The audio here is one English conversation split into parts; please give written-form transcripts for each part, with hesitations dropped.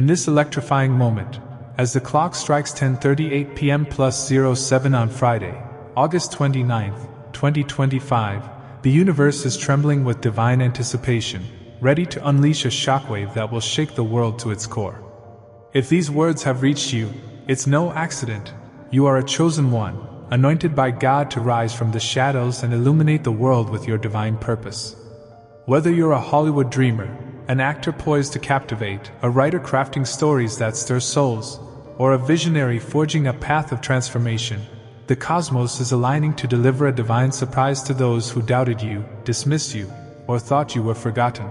In this electrifying moment, as the clock strikes 10:38 p.m. plus 07 on Friday, August 29th, 2025, the universe is trembling with divine anticipation, ready to unleash a shockwave that will shake the world to its core. If these words have reached you, it's no accident. You are a chosen one, anointed by God to rise from the shadows and illuminate the world with your divine purpose. Whether you're a Hollywood dreamer, an actor poised to captivate, a writer crafting stories that stir souls, or a visionary forging a path of transformation, the cosmos is aligning to deliver a divine surprise to those who doubted you, dismissed you, or thought you were forgotten.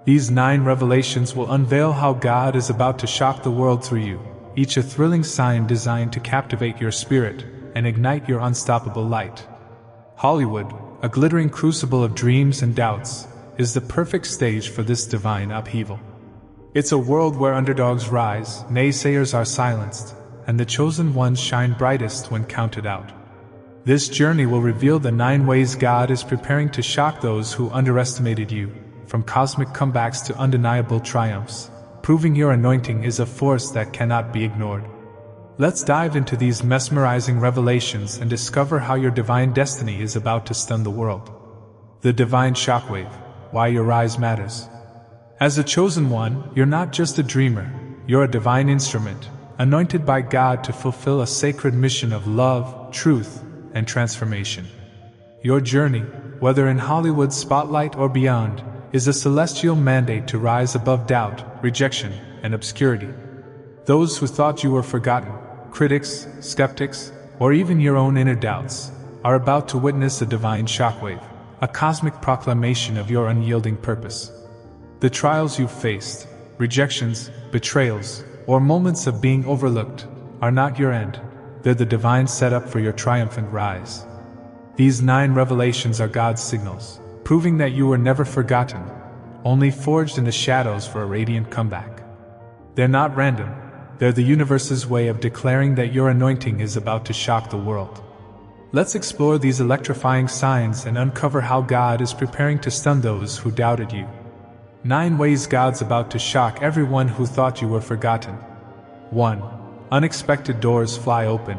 These 9 revelations will unveil how God is about to shock the world through you, each a thrilling sign designed to captivate your spirit and ignite your unstoppable light. Hollywood, a glittering crucible of dreams and doubts, is the perfect stage for this divine upheaval. It's a world where underdogs rise, naysayers are silenced, and the chosen ones shine brightest when counted out. This journey will reveal the 9 ways God is preparing to shock those who underestimated you, from cosmic comebacks to undeniable triumphs, proving your anointing is a force that cannot be ignored. Let's dive into these mesmerizing revelations and discover how your divine destiny is about to stun the world. The divine shockwave, why your rise matters. As a chosen one, you're not just a dreamer, you're a divine instrument, anointed by God to fulfill a sacred mission of love, truth, and transformation. Your journey, whether in Hollywood's spotlight or beyond, is a celestial mandate to rise above doubt, rejection, and obscurity. Those who thought you were forgotten, critics, skeptics, or even your own inner doubts, are about to witness a divine shockwave, a cosmic proclamation of your unyielding purpose. The trials you've faced, rejections, betrayals, or moments of being overlooked, are not your end, they're the divine setup for your triumphant rise. These 9 revelations are God's signals, proving that you were never forgotten, only forged in the shadows for a radiant comeback. They're not random, they're the universe's way of declaring that your anointing is about to shock the world. Let's explore these electrifying signs and uncover how God is preparing to stun those who doubted you. 9 ways God's about to shock everyone who thought you were forgotten. 1. Unexpected doors fly open.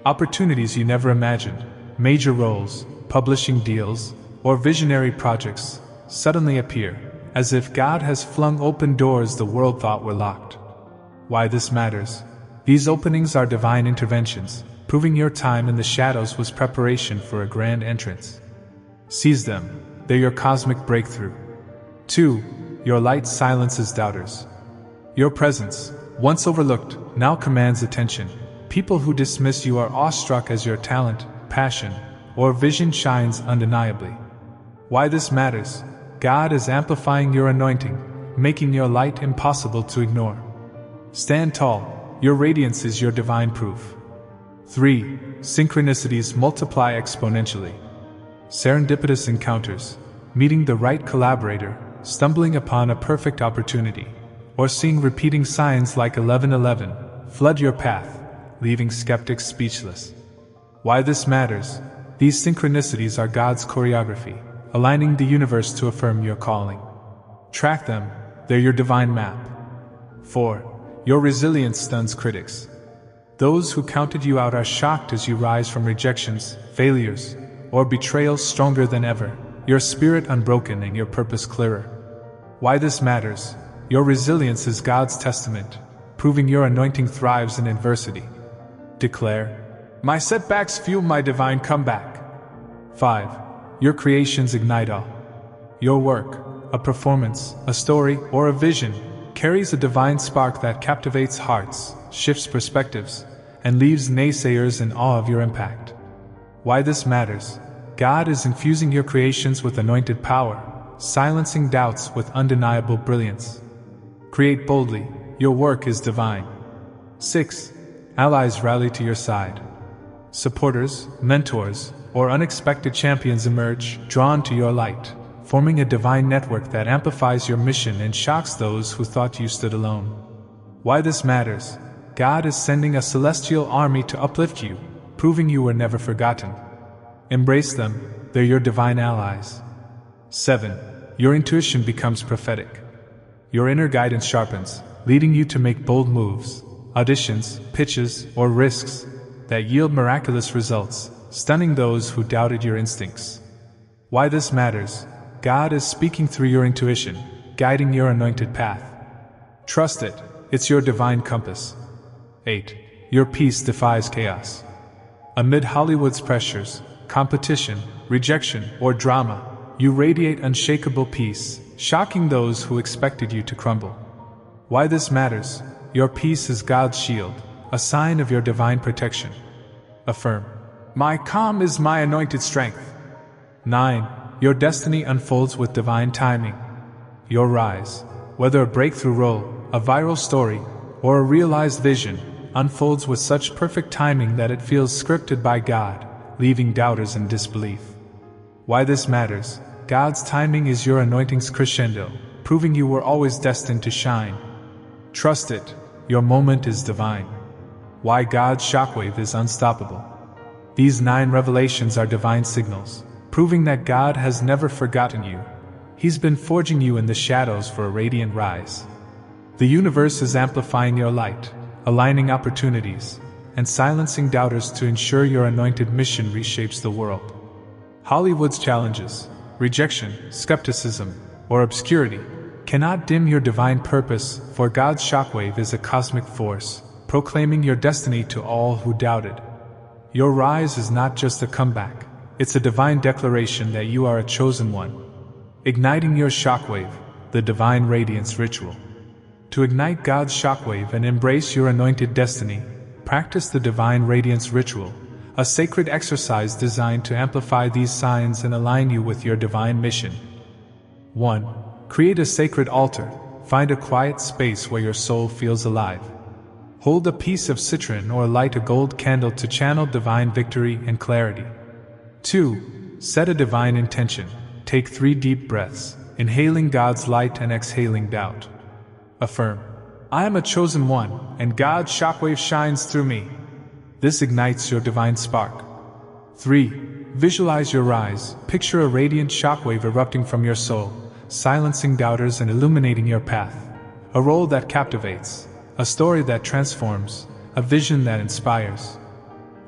Opportunities you never imagined, major roles, publishing deals, or visionary projects, suddenly appear, as if God has flung open doors the world thought were locked. Why this matters? These openings are divine interventions, proving your time in the shadows was preparation for a grand entrance. Seize them, they're your cosmic breakthrough. 2. Your light silences doubters. Your presence, once overlooked, now commands attention. People who dismiss you are awestruck as your talent, passion, or vision shines undeniably. Why this matters? God is amplifying your anointing, making your light impossible to ignore. Stand tall, your radiance is your divine proof. 3. Synchronicities multiply exponentially. Serendipitous encounters, meeting the right collaborator, stumbling upon a perfect opportunity, or seeing repeating signs like 1111, flood your path, leaving skeptics speechless. Why this matters? These synchronicities are God's choreography, aligning the universe to affirm your calling. Track them, they're your divine map. 4. Your resilience stuns critics. Those who counted you out are shocked as you rise from rejections, failures, or betrayals stronger than ever, your spirit unbroken and your purpose clearer. Why this matters? Your resilience is God's testament, proving your anointing thrives in adversity. Declare, my setbacks fuel my divine comeback. 5. Your creations ignite awe. Your work, a performance, a story, or a vision, carries a divine spark that captivates hearts, shifts perspectives, and leaves naysayers in awe of your impact. Why this matters? God is infusing your creations with anointed power, silencing doubts with undeniable brilliance. Create boldly, your work is divine. 6. Allies rally to your side. Supporters, mentors, or unexpected champions emerge, drawn to your light, forming a divine network that amplifies your mission and shocks those who thought you stood alone. Why this matters? God is sending a celestial army to uplift you, proving you were never forgotten. Embrace them, they're your divine allies. 7. Your intuition becomes prophetic. Your inner guidance sharpens, leading you to make bold moves, auditions, pitches, or risks that yield miraculous results, stunning those who doubted your instincts. Why this matters: God is speaking through your intuition, guiding your anointed path. Trust it, it's your divine compass. 8. Your peace defies chaos. Amid Hollywood's pressures, competition, rejection, or drama, you radiate unshakable peace, shocking those who expected you to crumble. Why this matters: your peace is God's shield, a sign of your divine protection. Affirm: my calm is my anointed strength. 9. Your destiny unfolds with divine timing. Your rise, whether a breakthrough role, a viral story, or a realized vision, unfolds with such perfect timing that it feels scripted by God, leaving doubters in disbelief. Why this matters: God's timing is your anointing's crescendo, proving you were always destined to shine. Trust it, your moment is divine. Why God's shockwave is unstoppable. These 9 revelations are divine signals, proving that God has never forgotten you. He's been forging you in the shadows for a radiant rise. The universe is amplifying your light, aligning opportunities, and silencing doubters to ensure your anointed mission reshapes the world. Hollywood's challenges, rejection, skepticism, or obscurity cannot dim your divine purpose, for God's shockwave is a cosmic force, proclaiming your destiny to all who doubted. Your rise is not just a comeback, it's a divine declaration that you are a chosen one. Igniting your shockwave, the divine radiance ritual. To ignite God's shockwave and embrace your anointed destiny, practice the divine radiance ritual, a sacred exercise designed to amplify these signs and align you with your divine mission. 1. Create a sacred altar. Find a quiet space where your soul feels alive. Hold a piece of citron or light a gold candle to channel divine victory and clarity. 2. Set a divine intention. Take 3 deep breaths, inhaling God's light and exhaling doubt. Affirm: I am a chosen one, and God's shockwave shines through me. This ignites your divine spark. 3. Visualize your rise. Picture a radiant shockwave erupting from your soul, silencing doubters and illuminating your path. A role that captivates, a story that transforms, a vision that inspires.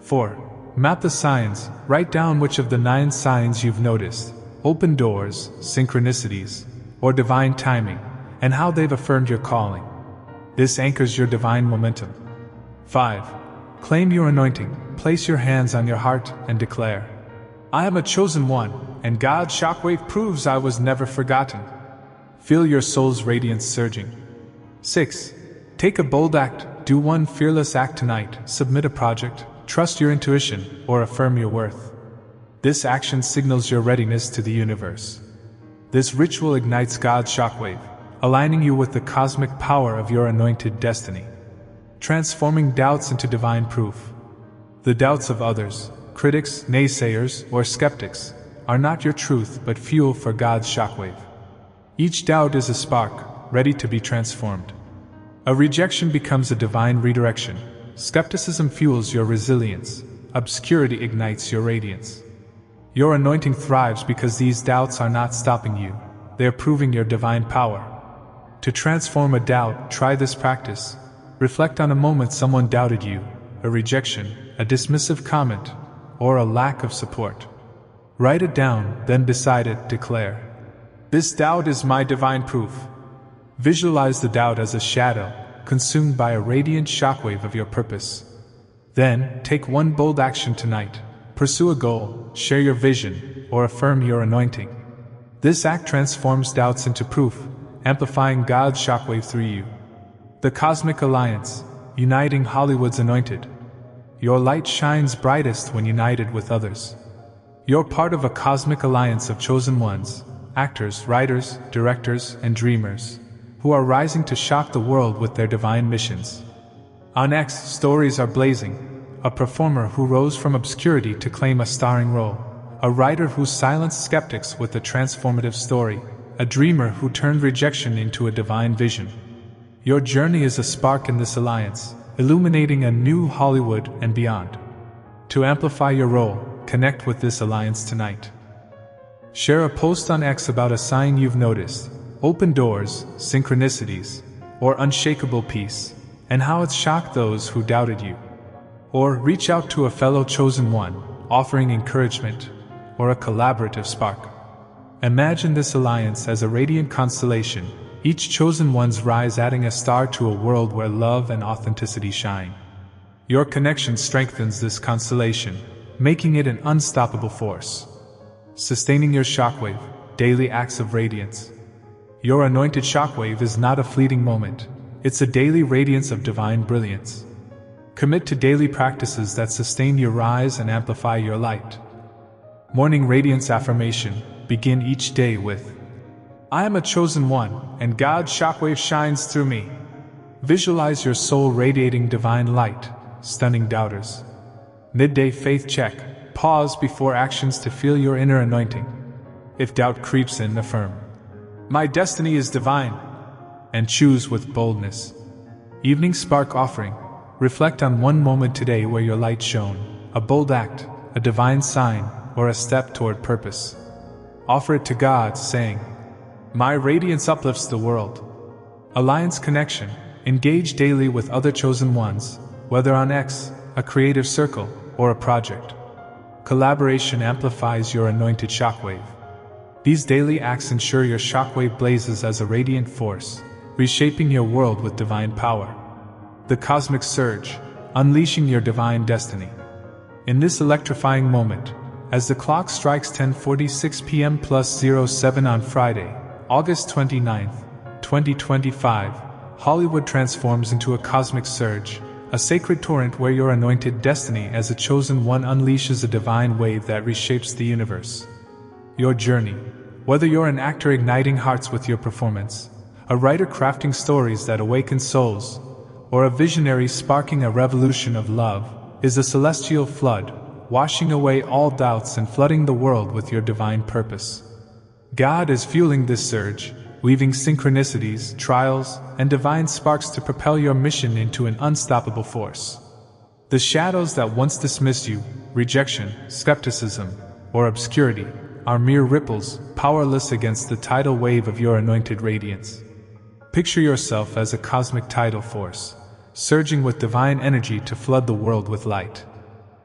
4. Map the signs. Write down which of the 9 signs you've noticed, open doors, synchronicities, or divine timing, and how they've affirmed your calling. This anchors your divine momentum. 5. Claim your anointing. Place your hands on your heart and declare: I am a chosen one, and God's shockwave proves I was never forgotten. Feel your soul's radiance surging. 6. Take a bold act. Do one fearless act tonight. Submit a project, trust your intuition, or affirm your worth. This action signals your readiness to the universe. This ritual ignites God's shockwave, aligning you with the cosmic power of your anointed destiny, transforming doubts into divine proof. The doubts of others, critics, naysayers, or skeptics, are not your truth but fuel for God's shockwave. Each doubt is a spark, ready to be transformed. A rejection becomes a divine redirection. Skepticism fuels your resilience. Obscurity ignites your radiance. Your anointing thrives because these doubts are not stopping you. They are proving your divine power. To transform a doubt, try this practice. Reflect on a moment someone doubted you, a rejection, a dismissive comment, or a lack of support. Write it down, then beside it, declare: This doubt is my divine proof. Visualize the doubt as a shadow, consumed by a radiant shockwave of your purpose. Then, take one bold action tonight. Pursue a goal, share your vision, or affirm your anointing. This act transforms doubts into proof, amplifying God's shockwave through you. The Cosmic Alliance, uniting Hollywood's anointed. Your light shines brightest when united with others. You're part of a cosmic alliance of chosen ones, actors, writers, directors, and dreamers, who are rising to shock the world with their divine missions. On X, stories are blazing: a performer who rose from obscurity to claim a starring role, a writer who silenced skeptics with a transformative story, a dreamer who turned rejection into a divine vision. Your journey is a spark in this alliance, illuminating a new Hollywood and beyond. To amplify your role, connect with this alliance tonight. Share a post on X about a sign you've noticed, open doors, synchronicities, or unshakable peace, and how it's shocked those who doubted you. Or reach out to a fellow chosen one, offering encouragement, or a collaborative spark. Imagine this alliance as a radiant constellation, each chosen one's rise adding a star to a world where love and authenticity shine. Your connection strengthens this constellation, making it an unstoppable force. Sustaining your shockwave, daily acts of radiance. Your anointed shockwave is not a fleeting moment, it's a daily radiance of divine brilliance. Commit to daily practices that sustain your rise and amplify your light. Morning Radiance Affirmation. Begin each day with, I am a chosen one, and God's shockwave shines through me. Visualize your soul radiating divine light, stunning doubters. Midday Faith Check. Pause before actions to feel your inner anointing. If doubt creeps in, affirm, my destiny is divine, and choose with boldness. Evening Spark Offering. Reflect on one moment today where your light shone, a bold act, a divine sign, or a step toward purpose. Offer it to God, saying, my radiance uplifts the world. Alliance Connection. Engage daily with other chosen ones, whether on X, a creative circle, or a project. Collaboration amplifies your anointed shockwave. These daily acts ensure your shockwave blazes as a radiant force, reshaping your world with divine power. The Cosmic Surge. Unleashing your divine destiny. In this electrifying moment, as the clock strikes 10:46 p.m. plus 07 on Friday, August 29th, 2025, Hollywood transforms into a cosmic surge, a sacred torrent where your anointed destiny as a chosen one unleashes a divine wave that reshapes the universe. Your journey, whether you're an actor igniting hearts with your performance, a writer crafting stories that awaken souls, or a visionary sparking a revolution of love, is a celestial flood, washing away all doubts and flooding the world with your divine purpose. God is fueling this surge, weaving synchronicities, trials, and divine sparks to propel your mission into an unstoppable force. The shadows that once dismissed you, rejection, skepticism, or obscurity, are mere ripples, powerless against the tidal wave of your anointed radiance. Picture yourself as a cosmic tidal force, surging with divine energy to flood the world with light.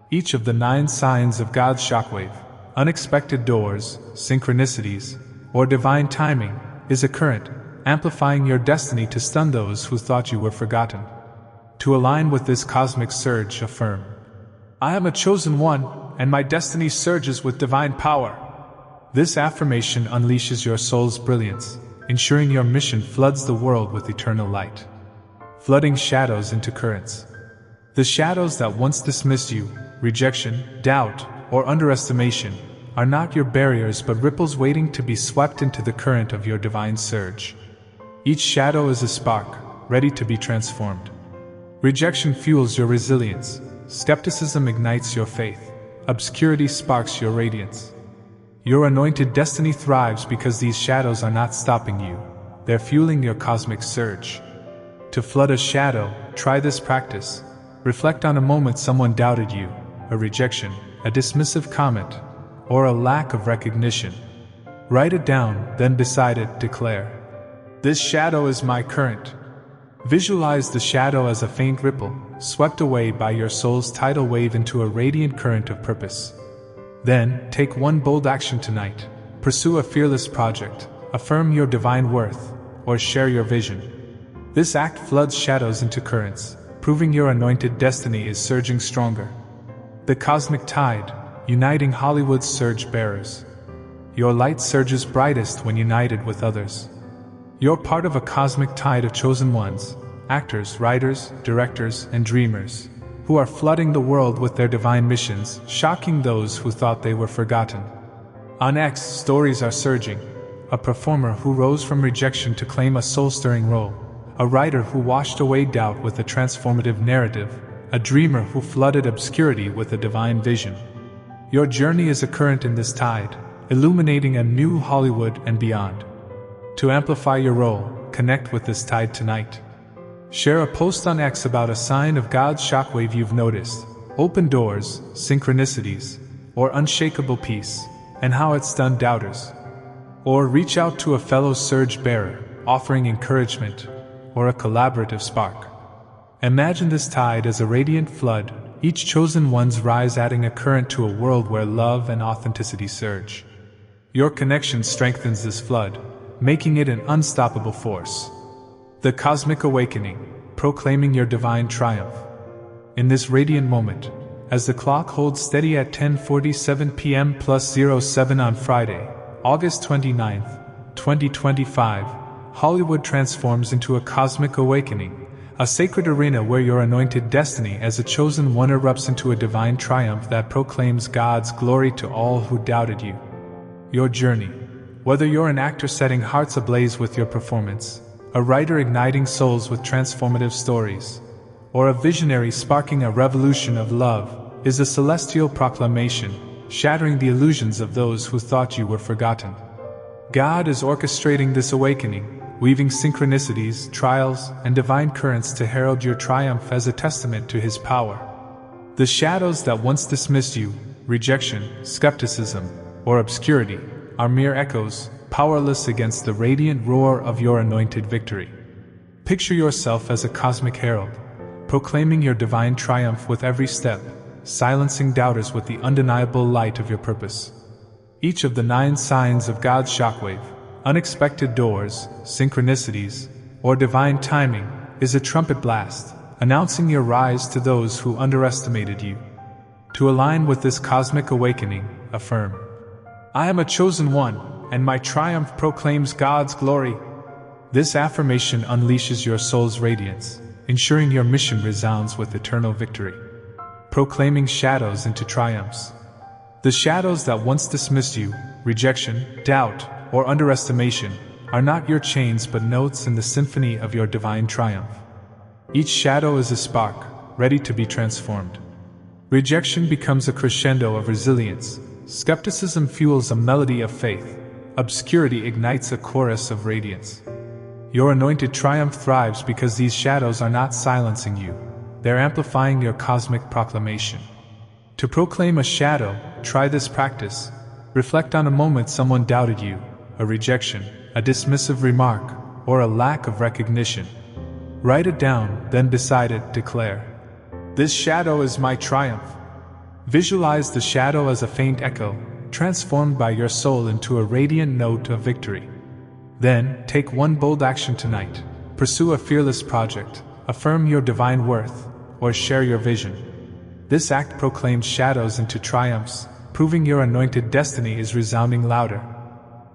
Each of the 9 signs of God's shockwave, unexpected doors, synchronicities, or divine timing, is a current, amplifying your destiny to stun those who thought you were forgotten. To align with this cosmic surge, affirm, I am a chosen one, and my destiny surges with divine power. This affirmation unleashes your soul's brilliance, ensuring your mission floods the world with eternal light. Flooding shadows into currents. The shadows that once dismissed you, rejection, doubt, or underestimation, are not your barriers but ripples waiting to be swept into the current of your divine surge. Each shadow is a spark, ready to be transformed. Rejection fuels your resilience, skepticism ignites your faith, obscurity sparks your radiance. Your anointed destiny thrives because these shadows are not stopping you, they're fueling your cosmic surge. To flood a shadow, try this practice. Reflect on a moment someone doubted you, a rejection, a dismissive comment, or a lack of recognition. Write it down, then beside it, declare, this shadow is my current. Visualize the shadow as a faint ripple, swept away by your soul's tidal wave into a radiant current of purpose. Then, take one bold action tonight. Pursue a fearless project, affirm your divine worth, or share your vision. This act floods shadows into currents, proving your anointed destiny is surging stronger. The Cosmic Tide, uniting Hollywood's surge bearers. Your light surges brightest when united with others. You're part of a cosmic tide of chosen ones, actors, writers, directors, and dreamers, who are flooding the world with their divine missions, shocking those who thought they were forgotten. On X, stories are surging. A performer who rose from rejection to claim a soul-stirring role. A writer who washed away doubt with a transformative narrative. A dreamer who flooded obscurity with a divine vision. Your journey is a current in this tide, illuminating a new Hollywood and beyond. To amplify your role, connect with this tide tonight. Share a post on X about a sign of God's shockwave you've noticed, open doors, synchronicities, or unshakable peace, and how it stunned doubters. Or reach out to a fellow surge bearer, offering encouragement, or a collaborative spark. Imagine this tide as a radiant flood, each chosen one's rise adding a current to a world where love and authenticity surge. Your connection strengthens this flood, making it an unstoppable force. The Cosmic Awakening, proclaiming your divine triumph. In this radiant moment, as the clock holds steady at 10:47 p.m. plus 07 on Friday, August 29th, 2025, Hollywood transforms into a cosmic awakening, a sacred arena where your anointed destiny as a chosen one erupts into a divine triumph that proclaims God's glory to all who doubted you. Your journey, whether you're an actor setting hearts ablaze with your performance, a writer igniting souls with transformative stories, or a visionary sparking a revolution of love, is a celestial proclamation, shattering the illusions of those who thought you were forgotten. God is orchestrating this awakening, weaving synchronicities, trials, and divine currents to herald your triumph as a testament to His power. The shadows that once dismissed you, rejection, skepticism, or obscurity, are mere echoes, powerless against the radiant roar of your anointed victory. Picture yourself as a cosmic herald, proclaiming your divine triumph with every step, silencing doubters with the undeniable light of your purpose. Each of the 9 signs of God's shockwave, unexpected doors, synchronicities, or divine timing, is a trumpet blast, announcing your rise to those who underestimated you. To align with this cosmic awakening, affirm, "I am a chosen one, and my triumph proclaims God's glory." This affirmation unleashes your soul's radiance, ensuring your mission resounds with eternal victory. Proclaiming shadows into triumphs. The shadows that once dismissed you, rejection, doubt, or underestimation, are not your chains but notes in the symphony of your divine triumph. Each shadow is a spark, ready to be transformed. Rejection becomes a crescendo of resilience, skepticism fuels a melody of faith, obscurity ignites a chorus of radiance. Your anointed triumph thrives because these shadows are not silencing you, they're amplifying your cosmic proclamation. To proclaim a shadow, try this practice. Reflect on a moment someone doubted you, a rejection, a dismissive remark, or a lack of recognition. Write it down, then beside it, declare, "This shadow is my triumph." Visualize the shadow as a faint echo, transformed by your soul into a radiant note of victory. Then, take one bold action tonight. Pursue a fearless project, affirm your divine worth, or share your vision. This act proclaims shadows into triumphs, proving your anointed destiny is resounding louder.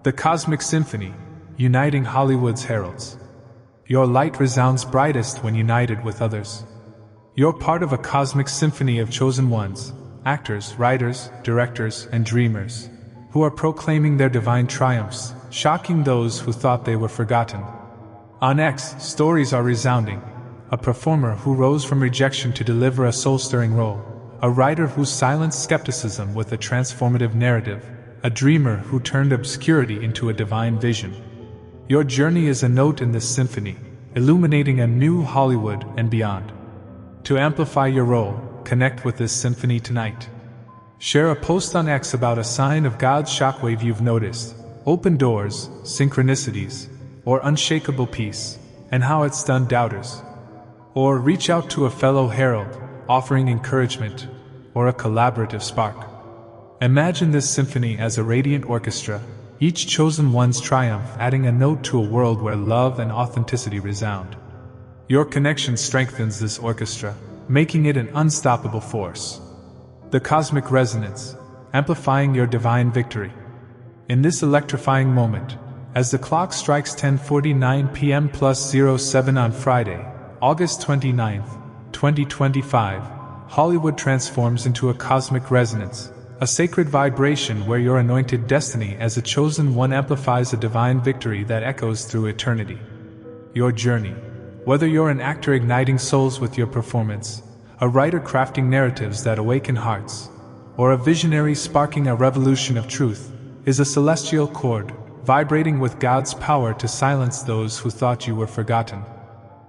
The Cosmic Symphony, uniting Hollywood's heralds. Your light resounds brightest when united with others. You're part of a cosmic symphony of chosen ones, actors, writers, directors, and dreamers, who are proclaiming their divine triumphs, shocking those who thought they were forgotten. On X, stories are resounding. A performer who rose from rejection to deliver a soul-stirring role, a writer who silenced skepticism with a transformative narrative, a dreamer who turned obscurity into a divine vision. Your journey is a note in this symphony, illuminating a new Hollywood and beyond. To amplify your role, connect with this symphony tonight. Share a post on X about a sign of God's shockwave you've noticed, open doors, synchronicities, or unshakable peace, and how it stunned doubters. Or reach out to a fellow herald, offering encouragement, or a collaborative spark. Imagine this symphony as a radiant orchestra, each chosen one's triumph adding a note to a world where love and authenticity resound. Your connection strengthens this orchestra, making it an unstoppable force. The Cosmic Resonance, amplifying your divine victory. In this electrifying moment, as the clock strikes 10:49 p.m. plus 07 on Friday, August 29th, 2025, Hollywood transforms into a cosmic resonance, a sacred vibration where your anointed destiny as a chosen one amplifies a divine victory that echoes through eternity. Your journey, whether you're an actor igniting souls with your performance, a writer crafting narratives that awaken hearts, or a visionary sparking a revolution of truth, is a celestial chord, vibrating with God's power to silence those who thought you were forgotten.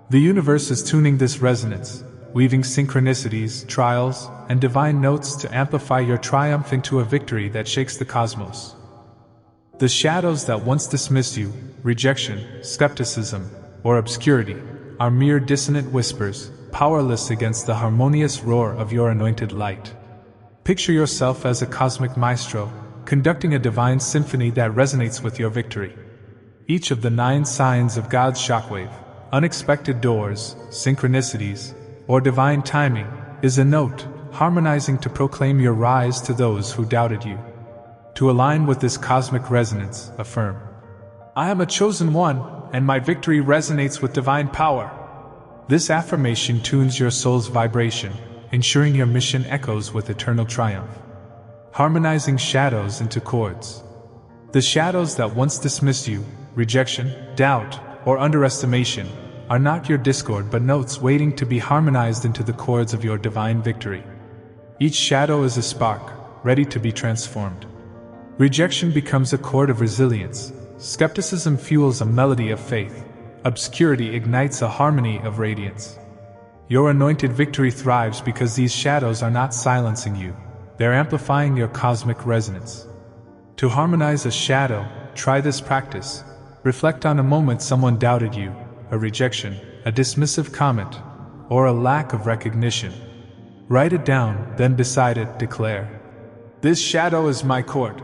The universe is tuning this resonance, weaving synchronicities, trials, and divine notes to amplify your triumph into a victory that shakes the cosmos. The shadows that once dismissed you, rejection, skepticism, or obscurity, are mere dissonant whispers, powerless against the harmonious roar of your anointed light. Picture yourself as a cosmic maestro, conducting a divine symphony that resonates with your victory. Each of the 9 signs of God's shockwave, unexpected doors, synchronicities, or divine timing, is a note, harmonizing to proclaim your rise to those who doubted you. To align with this cosmic resonance, affirm, "I am a chosen one, and my victory resonates with divine power." This affirmation tunes your soul's vibration, ensuring your mission echoes with eternal triumph. Harmonizing shadows into chords. The shadows that once dismissed you, rejection, doubt, or underestimation, are not your discord but notes waiting to be harmonized into the chords of your divine victory. Each shadow is a spark, ready to be transformed. Rejection becomes a chord of resilience, skepticism fuels a melody of faith, obscurity ignites a harmony of radiance. Your anointed victory thrives because these shadows are not silencing you, they're amplifying your cosmic resonance. To harmonize a shadow, try this practice. Reflect on a moment someone doubted you, a rejection, a dismissive comment, or a lack of recognition. Write it down, then beside it, declare, "This shadow is my chord."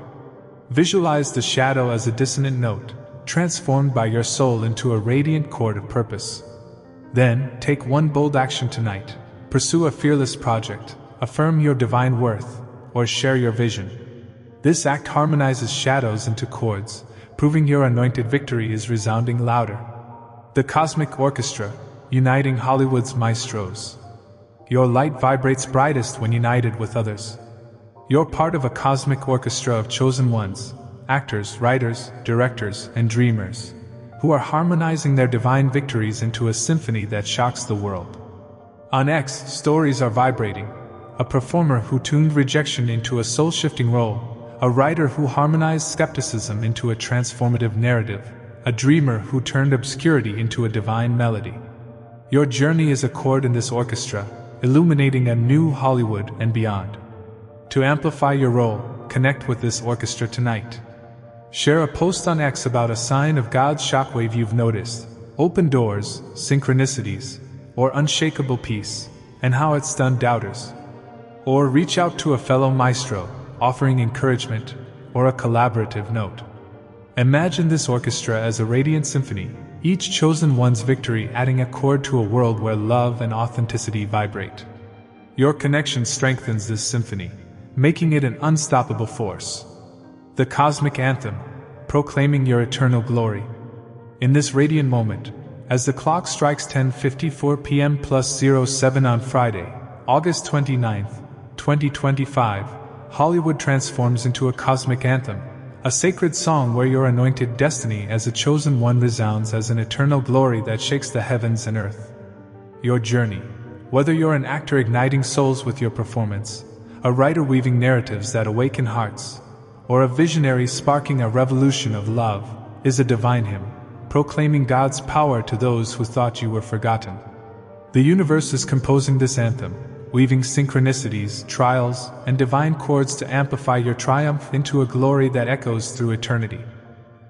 Visualize the shadow as a dissonant note, transformed by your soul into a radiant chord of purpose. Then, take one bold action tonight. Pursue a fearless project, affirm your divine worth, or share your vision. This act harmonizes shadows into chords, proving your anointed victory is resounding louder. The Cosmic Orchestra, uniting Hollywood's maestros. Your light vibrates brightest when united with others. You're part of a cosmic orchestra of chosen ones, actors, writers, directors, and dreamers, who are harmonizing their divine victories into a symphony that shocks the world. On X, stories are vibrating. A performer who tuned rejection into a soul-shifting role, a writer who harmonized skepticism into a transformative narrative, a dreamer who turned obscurity into a divine melody. Your journey is a chord in this orchestra, illuminating a new Hollywood and beyond. To amplify your role, connect with this orchestra tonight. Share a post on X about a sign of God's shockwave you've noticed, open doors, synchronicities, or unshakable peace, and how it stunned doubters. Or reach out to a fellow maestro, offering encouragement, or a collaborative note. Imagine this orchestra as a radiant symphony, each chosen one's victory adding a chord to a world where love and authenticity vibrate. Your connection strengthens this symphony, making it an unstoppable force. The Cosmic Anthem, proclaiming your eternal glory. In this radiant moment, as the clock strikes 10:54 p.m. plus 07 on Friday, August 29th, 2025, Hollywood transforms into a cosmic anthem, a sacred song where your anointed destiny as a chosen one resounds as an eternal glory that shakes the heavens and earth. Your journey, whether you're an actor igniting souls with your performance, a writer weaving narratives that awaken hearts, or a visionary sparking a revolution of love, is a divine hymn, proclaiming God's power to those who thought you were forgotten. The universe is composing this anthem, weaving synchronicities, trials, and divine chords to amplify your triumph into a glory that echoes through eternity.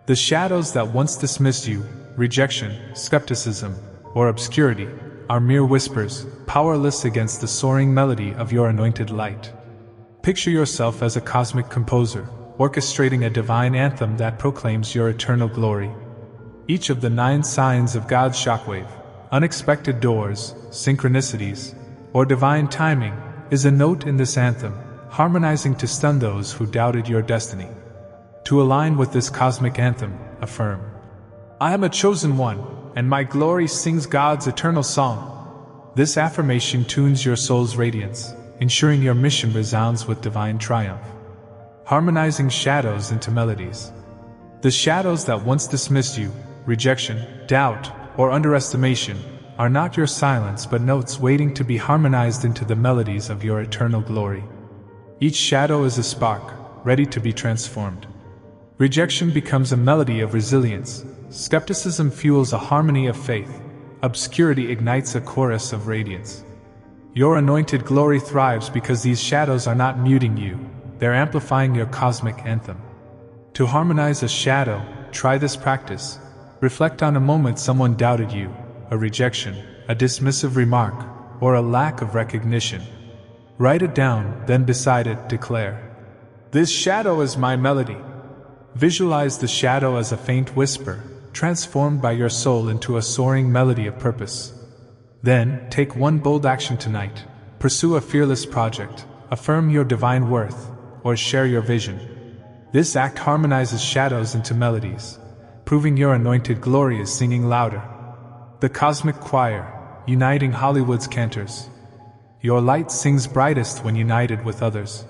The shadows that once dismissed you, rejection, skepticism, or obscurity, are mere whispers, powerless against the soaring melody of your anointed light. Picture yourself as a cosmic composer, orchestrating a divine anthem that proclaims your eternal glory. Each of the 9 signs of God's shockwave, unexpected doors, synchronicities, or divine timing, is a note in this anthem, harmonizing to stun those who doubted your destiny. To align with this cosmic anthem, affirm, "I am a chosen one, and my glory sings God's eternal song." This affirmation tunes your soul's radiance, ensuring your mission resounds with divine triumph. Harmonizing shadows into melodies. The shadows that once dismissed you, rejection, doubt, or underestimation, are not your silence but notes waiting to be harmonized into the melodies of your eternal glory. Each shadow is a spark, ready to be transformed. Rejection becomes a melody of resilience, skepticism fuels a harmony of faith, obscurity ignites a chorus of radiance. Your anointed glory thrives because these shadows are not muting you, they're amplifying your cosmic anthem. To harmonize a shadow, try this practice. Reflect on a moment someone doubted you, a rejection, a dismissive remark, or a lack of recognition. Write it down, then beside it declare, "This shadow is my melody." Visualize the shadow as a faint whisper, transformed by your soul into a soaring melody of purpose. Then, take one bold action tonight. Pursue a fearless project, affirm your divine worth, or share your vision. This act harmonizes shadows into melodies, proving your anointed glory is singing louder. The Cosmic Choir, uniting Hollywood's cantors. Your light sings brightest when united with others.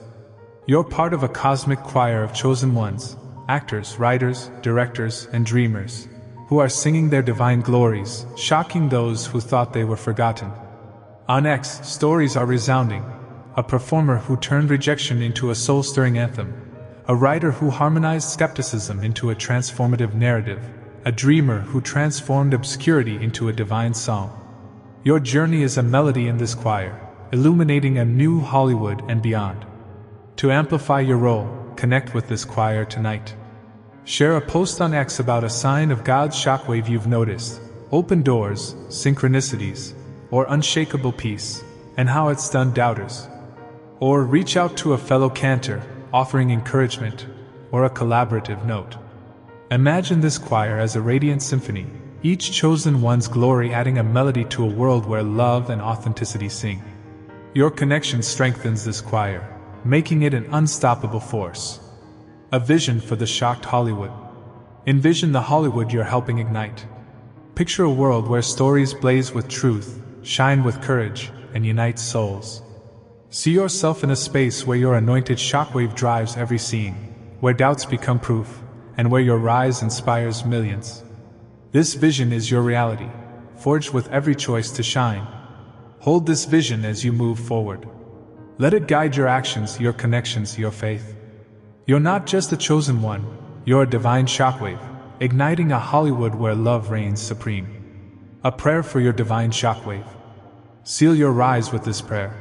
You're part of a cosmic choir of chosen ones, actors, writers, directors, and dreamers, who are singing their divine glories, shocking those who thought they were forgotten. On X, stories are resounding. A performer who turned rejection into a soul-stirring anthem. A writer who harmonized skepticism into a transformative narrative. A dreamer who transformed obscurity into a divine song. Your journey is a melody in this choir, illuminating a new Hollywood and beyond. To amplify your role, connect with this choir tonight. Share a post on X about a sign of God's shockwave you've noticed, open doors, synchronicities, or unshakable peace, and how it stunned doubters. Or reach out to a fellow cantor, offering encouragement, or a collaborative note. Imagine this choir as a radiant symphony, each chosen one's glory adding a melody to a world where love and authenticity sing. Your connection strengthens this choir, making it an unstoppable force. A vision for the shocked Hollywood. Envision the Hollywood you're helping ignite. Picture a world where stories blaze with truth, shine with courage, and unite souls. See yourself in a space where your anointed shockwave drives every scene, where doubts become proof, and where your rise inspires millions. This vision is your reality, forged with every choice to shine. Hold this vision as you move forward. Let it guide your actions, your connections, your faith. You're not just a chosen one, you're a divine shockwave, igniting a Hollywood where love reigns supreme. A prayer for your divine shockwave. Seal your rise with this prayer.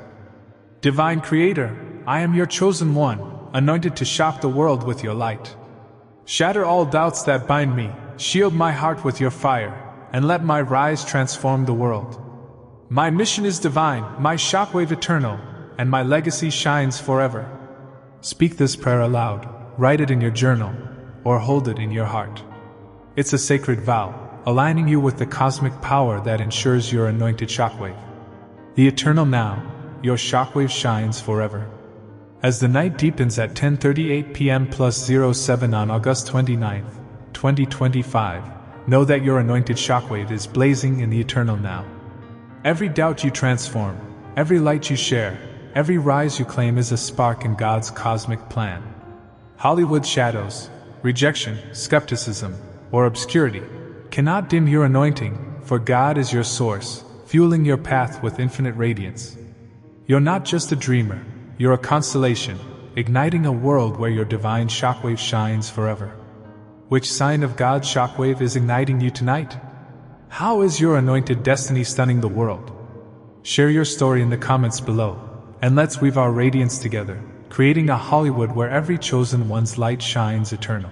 Divine Creator, I am your chosen one, anointed to shock the world with your light. Shatter all doubts that bind me, shield my heart with your fire, and let my rise transform the world. My mission is divine, my shockwave eternal, and my legacy shines forever. Speak this prayer aloud, write it in your journal, or hold it in your heart. It's a sacred vow, aligning you with the cosmic power that ensures your anointed shockwave. The eternal now, your shockwave shines forever. As the night deepens at 10:38 p.m. +07 on August 29th, 2025, know that your anointed shockwave is blazing in the eternal now. Every doubt you transform, every light you share, every rise you claim is a spark in God's cosmic plan. Hollywood shadows, rejection, skepticism, or obscurity cannot dim your anointing, for God is your source, fueling your path with infinite radiance. You're not just a dreamer, you're a constellation, igniting a world where your divine shockwave shines forever. Which sign of God's shockwave is igniting you tonight? How is your anointed destiny stunning the world? Share your story in the comments below, and let's weave our radiance together, creating a Hollywood where every chosen one's light shines eternal.